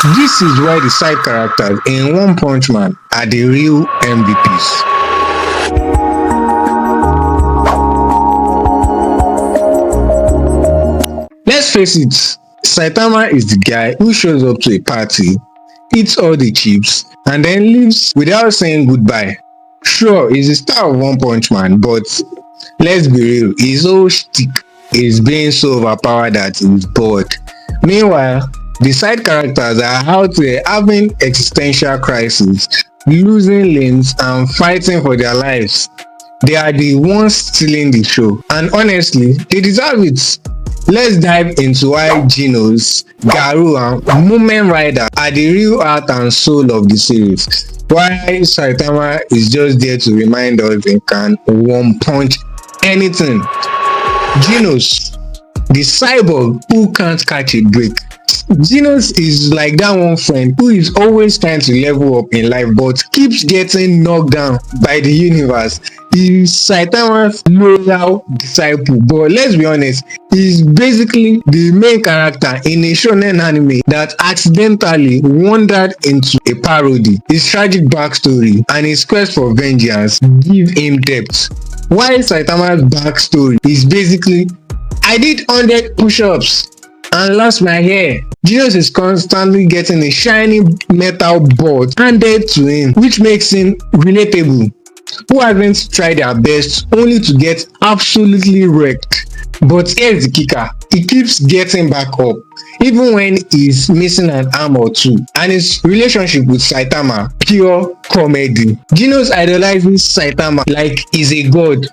This is why the side characters in One Punch Man are the real MVPs. Let's face it, Saitama is the guy who shows up to a party, eats all the chips, and then leaves without saying goodbye. Sure, he's the star of One Punch Man, but let's be real, his whole shtick is being so overpowered that he's bored. Meanwhile, the side characters are out there having existential crises, losing limbs, and fighting for their lives. They are the ones stealing the show, and honestly, they deserve it. Let's dive into why Genos, Garou, and Moment Rider are the real heart and soul of the series. Why Saitama is just there to remind us they can one punch anything. Genos, the cyborg who can't catch a break. Genos is like that one friend who is always trying to level up in life but keeps getting knocked down by the universe. He's Saitama's loyal disciple, but let's be honest, he's basically the main character in a shonen anime that accidentally wandered into a parody. His tragic backstory and his quest for vengeance give him depth. While Saitama's backstory is basically, I did 100 push-ups and lost my hair. Genos is constantly getting a shiny metal board handed to him, which makes him relatable. Who haven't tried their best only to get absolutely wrecked? But here's the kicker, he keeps getting back up, even when he's missing an arm or two. And his relationship with Saitama, pure comedy. Genos idolizes Saitama like he's a god.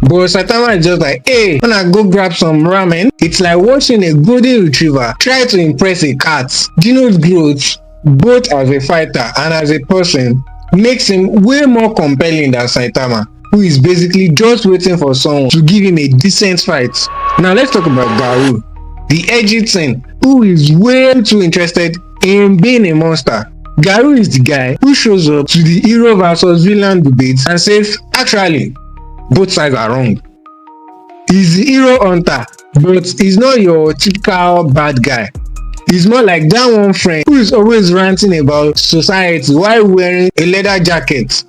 But Saitama is just like, hey, wanna go grab some ramen? It's like watching a golden retriever try to impress a cat. Genos' growth, both as a fighter and as a person, makes him way more compelling than Saitama, who is basically just waiting for someone to give him a decent fight. Now let's talk about Garou, the edgy teen who is way too interested in being a monster. Garou is the guy who shows up to the hero versus villain debates and says, actually, both sides are wrong. He's the hero hunter, but he's not your typical bad guy. He's more like that one friend who is always ranting about society while wearing a leather jacket.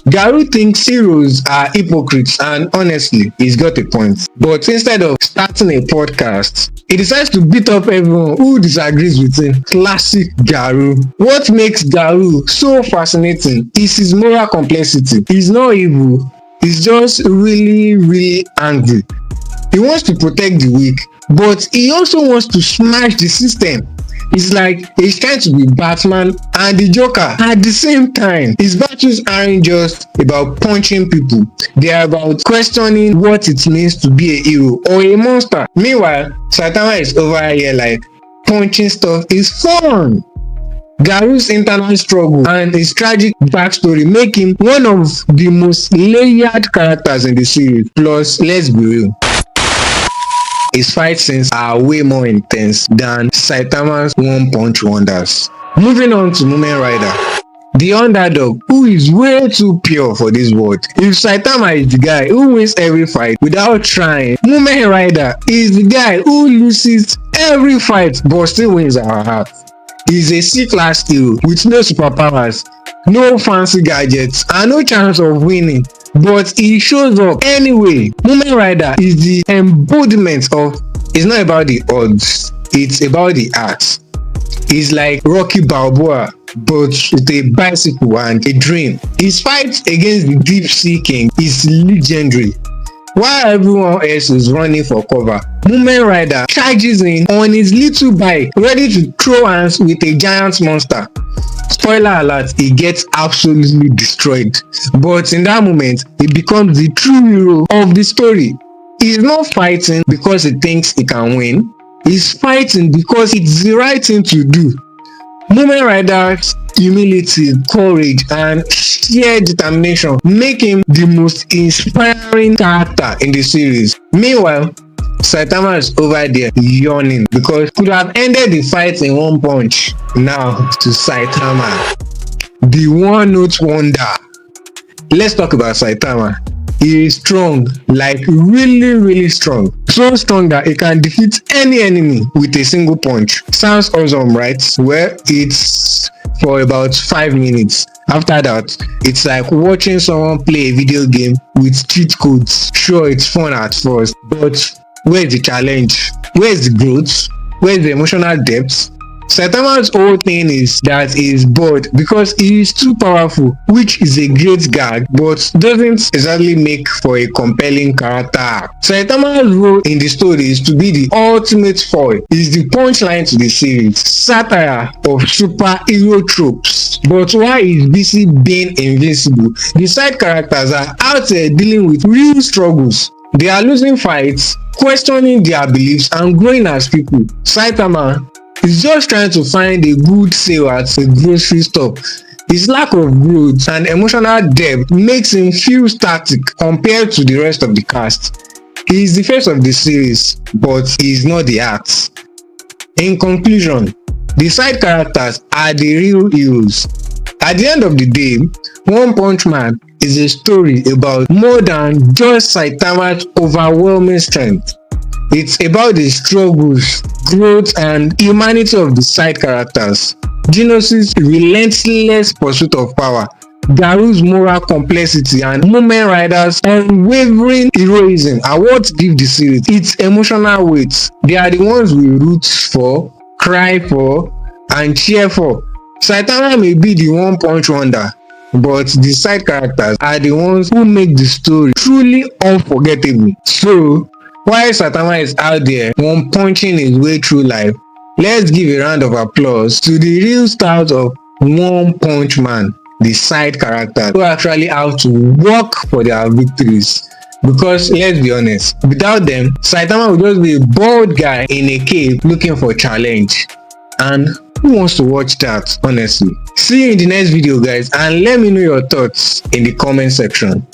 Garou thinks heroes are hypocrites, and honestly, he's got a point. But instead of starting a podcast, he decides to beat up everyone who disagrees with him. Classic Garou. What makes Garou so fascinating is his moral complexity. He's not evil, he's just really angry. He wants to protect the weak, but he also wants to smash the system. It's like he's trying to be Batman and the Joker at the same time. His battles aren't just about punching people, they are about questioning what it means to be a hero or a monster. Meanwhile, Saitama is over here like, punching stuff is fun. Garou's internal struggle and his tragic backstory make him one of the most layered characters in the series. Plus, let's be real, his fight scenes are way more intense than Saitama's One Punch wonders. Moving on to Moment Rider, the underdog who is way too pure for this world. If Saitama is the guy who wins every fight without trying, Moment Rider is the guy who loses every fight but still wins our hearts. He's a C-class hero with no superpowers, no fancy gadgets, and no chance of winning, but he shows up anyway. Moment Rider is the embodiment of, it's not about the odds, it's about the art. He's like Rocky Balboa, but with a bicycle and a dream. His fight against the Deep Sea King is legendary. While everyone else is running for cover, Moment Rider charges in on his little bike, ready to throw hands with a giant monster. Spoiler alert, he gets absolutely destroyed. But in that moment, he becomes the true hero of the story. He's not fighting because he thinks he can win. He's fighting because it's the right thing to do. Moment Rider's humility, courage, and sheer determination make him the most inspiring character in the series. Meanwhile, Saitama is over there yawning because he could have ended the fight in one punch. Now to Saitama, the one-note wonder. Let's talk about Saitama. He is strong, like really strong. so strong that it can defeat any enemy with a single punch. Sounds awesome, right? Well, it's for about 5 minutes. After that, it's like watching someone play a video game with cheat codes. Sure, it's fun at first, but where's the challenge? Where's the growth? Where's the emotional depth? Saitama's whole thing is that he is bored because he is too powerful, which is a great gag but doesn't exactly make for a compelling character. Saitama's role in the story is to be the ultimate foil. He is the punchline to the series, satire of superhero tropes. But while he is busy being invincible, the side characters are out there dealing with real struggles. They are losing fights, questioning their beliefs and growing as people. Saitama is just trying to find a good sale at a grocery store. His lack of growth and emotional depth makes him feel static compared to the rest of the cast. He is the face of the series, but he is not the heart. In conclusion, the side characters are the real heroes. At the end of the day, One Punch Man is a story about more than just Saitama's overwhelming strength. It's about the struggles, growth and humanity of the side characters. Genos' relentless pursuit of power, Garou's moral complexity and Mumen Rider's unwavering heroism are what give the series its emotional weight. They are the ones we root for, cry for and cheer for. Saitama may be the one punch wonder, but the side characters are the ones who make the story truly unforgettable. So, while Saitama is out there one punching his way through life, let's give a round of applause to the real stars of One Punch Man, the side characters who actually have to work for their victories. Because let's be honest, without them, Saitama would just be a bald guy in a cave looking for challenge. And who wants to watch that, honestly? See you in the next video guys, and let me know your thoughts in the comment section.